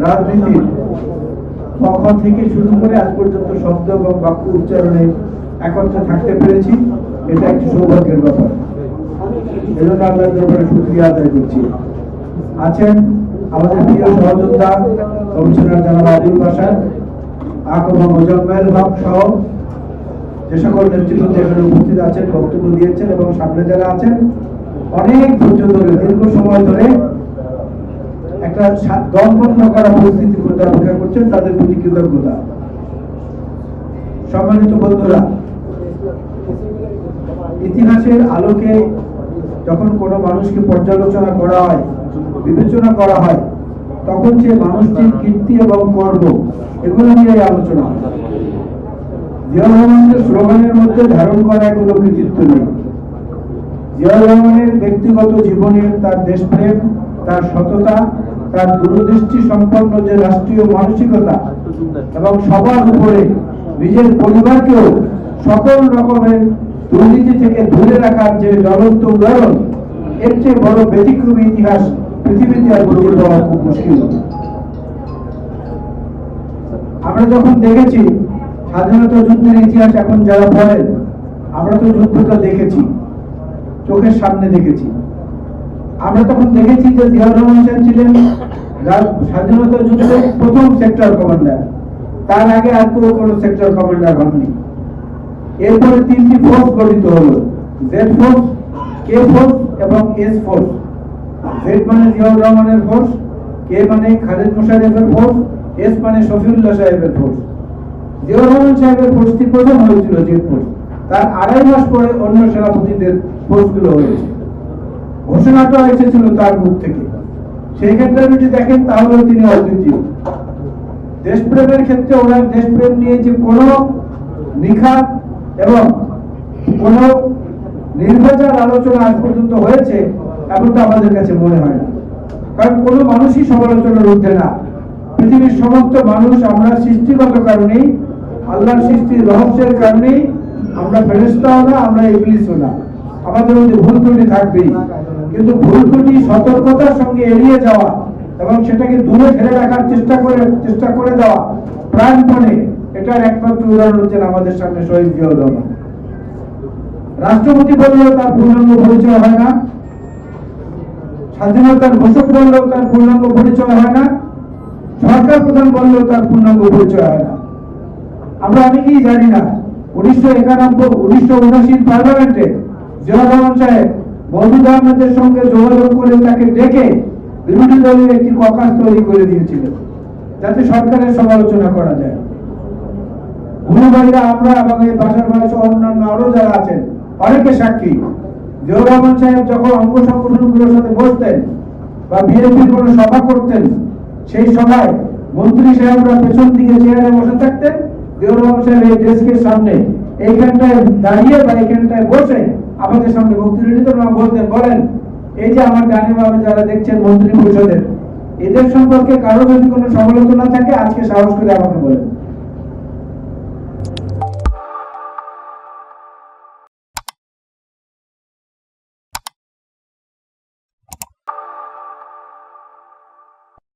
রাজনীতির পক্ষ থেকে শুরু করে আজ পর্যন্ত শব্দ এবং বাক্য উচ্চারণে একত্রে থাকতে পেরেছি, এটা একটি সৌভাগ্যের ব্যাপার। এজন্য আল্লাহর দরবারে শুকরিয়া আদায় করছি। আছেন আমাদের প্রিয় সহযোদ্ধা কমিশনার জনাব আবুল বাশার, আকবর মোজাম্মেল হক সহ যে সকল নেতৃবৃন্দ এখানে উপস্থিত আছেন, বক্তব্য দিয়েছেন এবং সামনে যারা আছেন অনেক ধৈর্য ধরে দীর্ঘ সময় ধরে একটা দমবন্ধ করা পরিস্থিতির মধ্যে অপেক্ষা করছেন, তাদের প্রতি কৃতজ্ঞতা। সম্মানিত বন্ধুরা, ইতিহাসের আলোকে যখন কোনো মানুষকে পর্যালোচনা করা হয়, বিবেচনা করা হয়, তখন সে মানুষটির কীর্তি এবং কর্ম এগুলো নিয়ে আলোচনা হয়। জিয়াউর রহমানের স্লোগানের মধ্যে ধারণ করা কোনো কৃতিত্ব নেই। জিয়াউর রহমানের ব্যক্তিগত জীবনের তার দেশপ্রেম, তার সততা, তার দূরদৃষ্টি সম্পন্ন যে রাষ্ট্রীয় মানসিকতা এবং সবার উপরে নিজের পরিবারকেও সকল রকমের দুর্নীতি থেকে দূরে রাখার যে জ্বলন্ত উদাহরণ, এর চেয়ে বড় ব্যতিক্রমী ইতিহাস পৃথিবীতে আর বলতে পাওয়া খুব মুশকিল। আমরা যখন দেখেছি স্বাধীনতা যুদ্ধের ইতিহাস, এখন যারা পড়েন, আমরা তো যুদ্ধটা দেখেছি, চোখের সামনে দেখেছি। আমরা তখন দেখেছি যে জিয়াউর রহমান সাহেব ছিলেন স্বাধীনতা যুদ্ধের প্রথম সেক্টর কমান্ডার, তার আগে আর কোনো সেক্টর কমান্ডার হননি। এরপরে তিনটি ফোর্স গঠিত হলো, জেড ফোর্স, কে ফোর্স এবং এস ফোর্স। জেড মানে জিয়াউর রহমানের ফোর্স, কে মানে খালেদ মোশাররফের ফোর্স, এস মানে শফিউল্লাহ সাহেবের ফোর্স। জিয়াউর রহমান সাহেবের ফোর্সটি প্রথম হয়েছিল জেড ফোর্স, তার 2.5 মাস পরে অন্য সেনাপতিদের ফোর্সগুলো হয়েছে। ঘোষণাটা এসেছিল তার মুখ থেকে। সেই ক্ষেত্রে যদি দেখেন তাহলে তিনি অদ্বিতীয়। দেশপ্রেমের ক্ষেত্রে ওনার দেশপ্রেম নিয়ে যে কোনো নিখাত এবং কোনো নির্ভেজাল আলোচনা আজ পর্যন্ত হয়েছে এমনটা আমাদের কাছে মনে হয় না। কারণ কোনো মানুষই সমালোচনার ঊর্ধ্বে না। পৃথিবীর সমস্ত মানুষ আমরা সৃষ্টিগত কারণেই, আল্লাহর সৃষ্টির রহস্যের কারণেই, আমরা ফেরেশতাও না, আমরা ইবলিসও না। আমাদের মধ্যে ভুল ত্রুটি থাকবেই, কিন্তু ভুল ত্রুটি সতর্কতার সঙ্গে এড়িয়ে যাওয়া এবং সেটাকে দূরে ঠেলে রাখার চেষ্টা করে দেওয়া প্রাণপণে, এটার একমাত্র উদাহরণ হচ্ছেন আমাদের সামনে শহীদ জিয়াউর রহমান। রাষ্ট্রপতি বললেও তার পূর্ণাঙ্গ পরিচয় হয় না, স্বাধীনতার ঘোষক বললেও তার পূর্ণাঙ্গ পরিচয় হয় না, সরকার প্রধান বললেও তার পূর্ণাঙ্গ পরিচয় হয় না। আমরা অনেকেই জানি না 1979 পার্লামেন্টে জিয়াউর রহমান সাহেব মওদুদ আহমেদের সঙ্গে যোগাযোগ করে তাকে ডেকে বিরোধী দলের একটি ককাস তৈরি করে দিয়েছিলেন, যাতে সরকারের সমালোচনা করা যায়। গুরুভাইরা, আমরা এবং এই বাসার ভাই সহ অন্যান্য আরো যারা আছেন অনেকে সাক্ষী। জিয়াউর রহমান সাহেব যখন অঙ্গ সংগঠনগুলোর সাথে বসতেন বা বিএনপির কোনো সভা করতেন, সেই সভায় মন্ত্রী সাহেবরা পেছন দিকে চেয়ারে বসে থাকতেন, জিয়াউর রহমান সাহেব এই ডেস্কের সামনে এইখানটায় দাঁড়িয়ে বা এইখানটায় বসে আমাদের সামনে বক্তৃতা দিতেন এবং বলতেন, বলেন এই যে আমার ডানে বামে যারা দেখছেন মন্ত্রী পরিষদের, এদের সম্পর্কে কারো যদি কোনো সমালোচনা থাকে আজকে সাহস করে আমাকে বলেন।